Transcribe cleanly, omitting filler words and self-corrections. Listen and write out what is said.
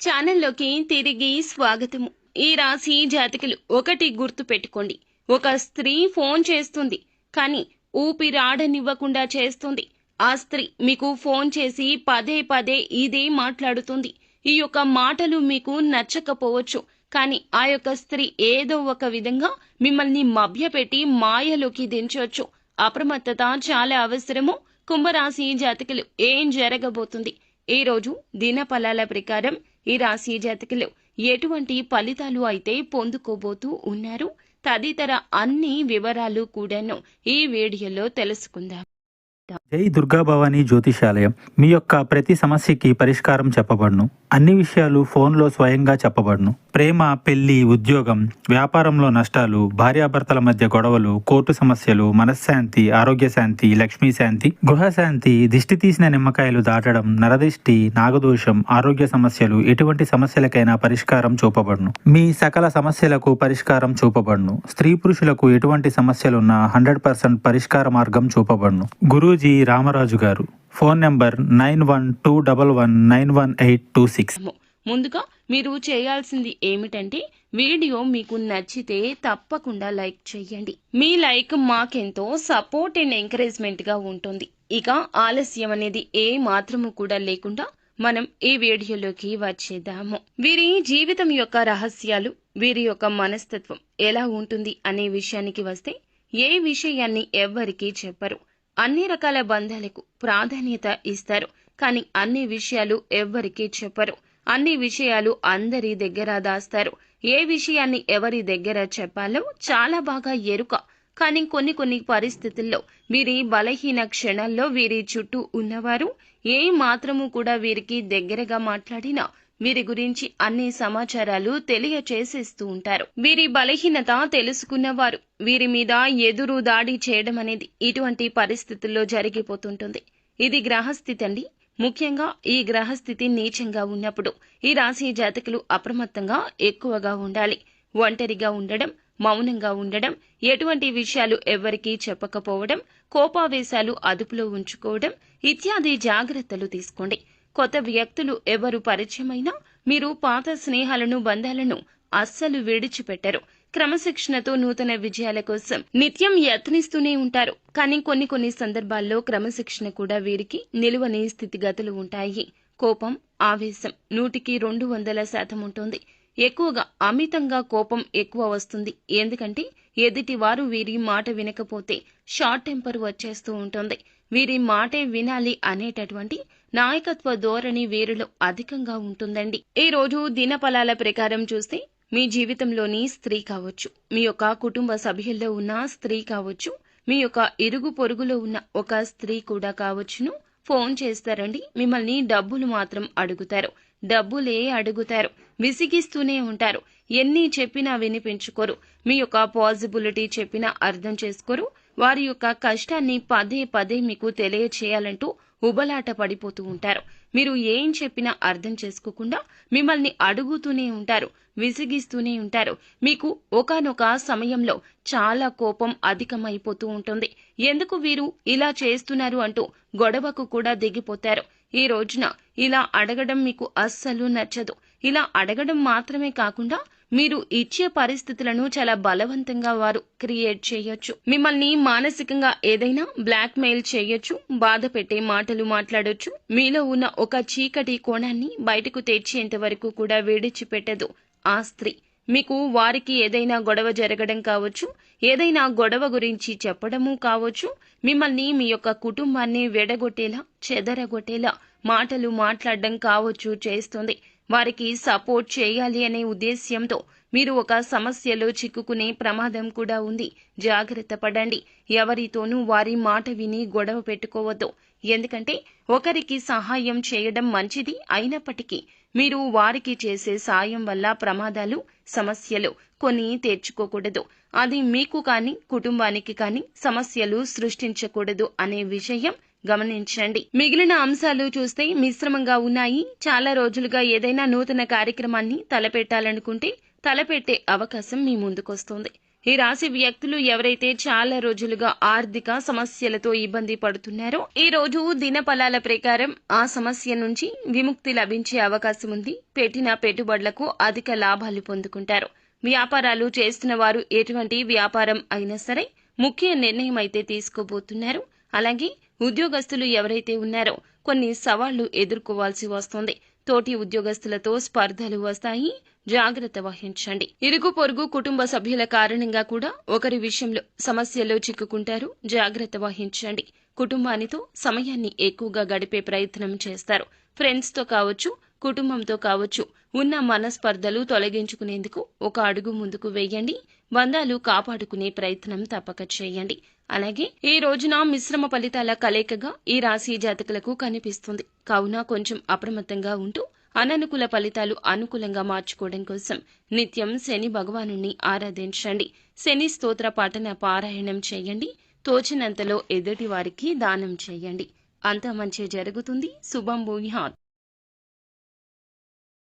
ఛానల్లోకి తిరిగి స్వాగతము. ఈ రాశి జాతకులు ఒకటి గుర్తు పెట్టుకోండి. ఒక స్త్రీ ఫోన్ చేస్తుంది, కానీ ఊపిరాడనివ్వకుండా చేస్తుంది. ఆ స్త్రీ మీకు ఫోన్ చేసి పదే పదే ఇదే మాట్లాడుతుంది. ఈ యొక్క మాటలు మీకు నచ్చకపోవచ్చు, కానీ ఆ యొక్క స్త్రీ ఏదో ఒక విధంగా మిమ్మల్ని మభ్యపెట్టి మాయలోకి దించవచ్చు. అప్రమత్తత చాలా అవసరము. కుంభరాశి జాతకులు ఏం జరగబోతుంది? ఈ రోజు దినఫలాల ప్రకారం ఈ రాశి జాతకులు ఎటువంటి ఫలితాలు అయితే పొందుకోబోతూ ఉన్నారు తదితర అన్ని వివరాలు కూడాను ఈ వీడియోలో తెలుసుకుందాం. జై దుర్గా భవానీ జ్యోతిషాలయం. మీ యొక్క ప్రతి సమస్యకి పరిష్కారం చెప్పబడును. అన్ని విషయాలు ఫోన్లో స్వయంగా చెప్పబడును. ప్రేమ, పెళ్లి, ఉద్యోగం, వ్యాపారంలో నష్టాలు, భార్యాభర్తల మధ్య గొడవలు, కోర్టు సమస్యలు, మనశ్శాంతి, ఆరోగ్య శాంతి, లక్ష్మీ శాంతి, గృహశాంతి, దిష్టి తీసిన నిమ్మకాయలు దాటడం, నరదిష్టి, నాగదోషం, ఆరోగ్య సమస్యలు, ఎటువంటి సమస్యలకైనా పరిష్కారం చూపబడును. మీ సకల సమస్యలకు పరిష్కారం చూపబడును. స్త్రీ పురుషులకు ఎటువంటి సమస్యలున్నా 100% పరిష్కార మార్గం చూపబడును. గురూజీ రామరాజు గారు. Phone number 9121191826. ముందుగా మీరు చేయాల్సింది ఏమిటంటే, వీడియో మీకు నచ్చితే తప్పకుండా లైక్ చేయండి. మీ లైక్ మాకెంతో సపోర్ట్ అండ్ ఎంకరేజ్మెంట్ గా ఉంటుంది. ఇక ఆలస్యం అనేది ఏ మాత్రము కూడా లేకుండా మనం ఈ వీడియోలోకి వచ్చేద్దాము. వీరి జీవితం యొక్క రహస్యాలు, వీరి యొక్క మనస్తత్వం ఎలా ఉంటుంది అనే విషయానికి వస్తే, ఏ విషయాన్ని ఎవ్వరికీ చెప్పరు. అన్ని రకాల బంధాలకు ప్రాధాన్యత ఇస్తారు, కానీ అన్ని విషయాలు ఎవ్వరికీ చెప్పరు. అన్ని విషయాలు అందరి దగ్గర దాస్తారు. ఏ విషయాన్ని ఎవరి దగ్గర చెప్పాలో చాలా బాగా ఎరుక. కానీ కొన్ని పరిస్థితుల్లో వీరి బలహీన క్షణాల్లో వీరి చుట్టూ ఉన్నవారు ఏ మాత్రము కూడా వీరికి దగ్గరగా మాట్లాడినా వీరి గురించి అన్ని సమాచారాలు తెలియచేసేస్తూ ఉంటారు. వీరి బలహీనత తెలుసుకున్నవారు వీరి మీద ఎదురు దాడి చేయడం అనేది ఇటువంటి పరిస్థితుల్లో జరిగిపోతుంటుంది. ఇది గ్రహస్థితి అండి. ముఖ్యంగా ఈ గ్రహస్థితి నీచంగా ఉన్నప్పుడు ఈ రాశి జాతకులు అప్రమత్తంగా ఎక్కువగా ఉండాలి. ఒంటరిగా ఉండడం, మౌనంగా ఉండడం, ఎటువంటి విషయాలు ఎవ్వరికీ చెప్పకపోవడం, కోపావేశాలు అదుపులో ఉంచుకోవడం ఇత్యాది జాగ్రత్తలు తీసుకోండి. కొత్త వ్యక్తులు ఎవరు పరిచయమైనా మీరు పాత స్నేహాలను, బంధాలను అస్సలు విడిచిపెట్టరు. క్రమశిక్షణతో నూతన విజయాల కోసం నిత్యం యత్నిస్తూనే ఉంటారు. కానీ కొన్ని సందర్భాల్లో క్రమశిక్షణ కూడా వీరికి నిలువని స్థితిగతులు ఉంటాయి. కోపం, ఆవేశం 100% ఉంటుంది. ఎక్కువగా అమితంగా కోపం ఎక్కువ వస్తుంది. ఎందుకంటే ఎదుటి వారు వీరి మాట వినకపోతే షార్ట్ టెంపర్ వచ్చేస్తూ ఉంటుంది. వీరి మాటే వినాలి అనేటటువంటి నాయకత్వ ధోరణి వీరిలో అధికంగా ఉంటుందండి. ఈ రోజు దినఫలాల ప్రకారం చూస్తే, మీ జీవితంలోని స్త్రీ కావచ్చు, మీ యొక్క కుటుంబ సభ్యుల్లో ఉన్న స్త్రీ కావచ్చు, మీ యొక్క ఇరుగు పొరుగులో ఉన్న ఒక స్త్రీ కూడా కావచ్చును, ఫోన్ చేస్తారండి. మిమ్మల్ని డబ్బులు మాత్రం అడుగుతారు. డబ్బులే అడుగుతారు. విసిగిస్తూనే ఉంటారు. ఎన్ని చెప్పినా వినిపించుకోరు. మీ యొక్క పాజిబిలిటీ చెప్పినా అర్థం చేసుకోరు. వారి యొక్క కష్టాన్ని పదే పదే మీకు తెలియచేయాలంటూ ఉబలాట పడిపోతూ ఉంటారు. మీరు ఏం చెప్పినా అర్థం చేసుకోకుండా మిమ్మల్ని అడుగుతూనే ఉంటారు, విసిగిస్తూనే ఉంటారు. మీకు ఒకానొక సమయంలో చాలా కోపం అధికమైపోతూ ఉంటుంది. ఎందుకు వీరు ఇలా చేస్తున్నారు అంటూ గొడవకు కూడా దిగిపోతారు. ఈ రోజున ఇలా అడగడం మీకు అస్సలు నచ్చదు. ఇలా అడగడం మాత్రమే కాకుండా మీరు ఇచ్చే పరిస్థితులను చాలా బలవంతంగా వారు క్రియేట్ చేయొచ్చు. మిమ్మల్ని మానసికంగా ఏదైనా బ్లాక్ మెయిల్ చేయొచ్చు, బాధ పెట్టే మాటలు మాట్లాడొచ్చు. మీలో ఉన్న ఒక చీకటి కోణాన్ని బయటకు తెచ్చేంత వరకు కూడా విడిచిపెట్టదు ఆ స్త్రీ. మీకు వారికి ఏదైనా గొడవ జరగడం కావచ్చు, ఏదైనా గొడవ గురించి చెప్పడము కావచ్చు, మిమ్మల్ని, మీ యొక్క కుటుంబాన్ని వెడగొట్టేలా, చెదరగొట్టేలా మాటలు మాట్లాడడం కావచ్చు చేస్తుంది. వారికి సపోర్ట్ చేయాలి అనే ఉద్దేశ్యంతో మీరు ఒక సమస్యలో చిక్కుకునే ప్రమాదం కూడా ఉంది. జాగ్రత్త పడండి. ఎవరితోనూ వారి మాట విని గొడవ పెట్టుకోవద్దు. ఎందుకంటే ఒకరికి సహాయం చేయడం మంచిది అయినప్పటికీ మీరు వారికి చేసే సాయం వల్ల ప్రమాదాలు, సమస్యలు కొన్ని తెచ్చుకోకూడదు. అది మీకు కానీ కుటుంబానికి కానీ సమస్యలు సృష్టించకూడదు అనే విషయం గమనించండి. మిగిలిన అంశాలు చూస్తే మిశ్రమంగా ఉన్నాయి. చాలా రోజులుగా ఏదైనా నూతన కార్యక్రమాన్ని తలపెట్టాలనుకుంటే తలపెట్టే అవకాశం మీ ముందుకొస్తుంది. ఈ రాశి వ్యక్తులు ఎవరైతే చాలా రోజులుగా ఆర్థిక సమస్యలతో ఇబ్బంది పడుతున్నారో ఈ రోజు దినఫలాల ప్రకారం ఆ సమస్య నుంచి విముక్తి లభించే అవకాశం ఉంది. పెట్టిన పెట్టుబడులకు అధిక లాభాలు పొందుకుంటారు. వ్యాపారాలు చేస్తున్న వారు ఎటువంటి వ్యాపారం అయినా సరే ముఖ్య నిర్ణయం అయితే తీసుకోబోతున్నారు. అలాగే ఉద్యోగస్తులు ఎవరైతే ఉన్నారో కొన్ని సవాళ్లు ఎదుర్కోవాల్సి వస్తుంది. తోటి ఉద్యోగస్తులతో స్పర్ధలు వస్తాయి, జాగ్రత్త వహించండి. ఇరుగు పొరుగు కుటుంబ సభ్యుల కారణంగా కూడా ఒకరి విషయంలో సమస్యల్లో చిక్కుకుంటారు, జాగ్రత్త వహించండి. కుటుంబానితో సమయాన్ని ఎక్కువగా గడిపే ప్రయత్నం చేస్తారు. ఫ్రెండ్స్ తో కావచ్చు, కుటుంబంతో కావచ్చు, ఉన్న మనస్పర్ధలు తొలగించుకునేందుకు ఒక అడుగు ముందుకు వేయండి. బంధాలు కాపాడుకునే ప్రయత్నం తప్పక చేయండి. అలాగే ఈ రోజున మిశ్రమ ఫలితాల కలయికగా ఈ రాశి జాతకులకు కనిపిస్తుంది. కావున కొంచెం అప్రమత్తంగా ఉంటూ అననుకూల ఫలితాలు అనుకూలంగా మార్చుకోవడం కోసం నిత్యం శని భగవానుణ్ణి ఆరాధించండి. శని స్తోత్ర పఠన పారాయణం చేయండి. తోచినంతలో ఎదుటి వారికి దానం చేయండి. అంతా మంచి జరుగుతుంది. శుభం భూయాత్.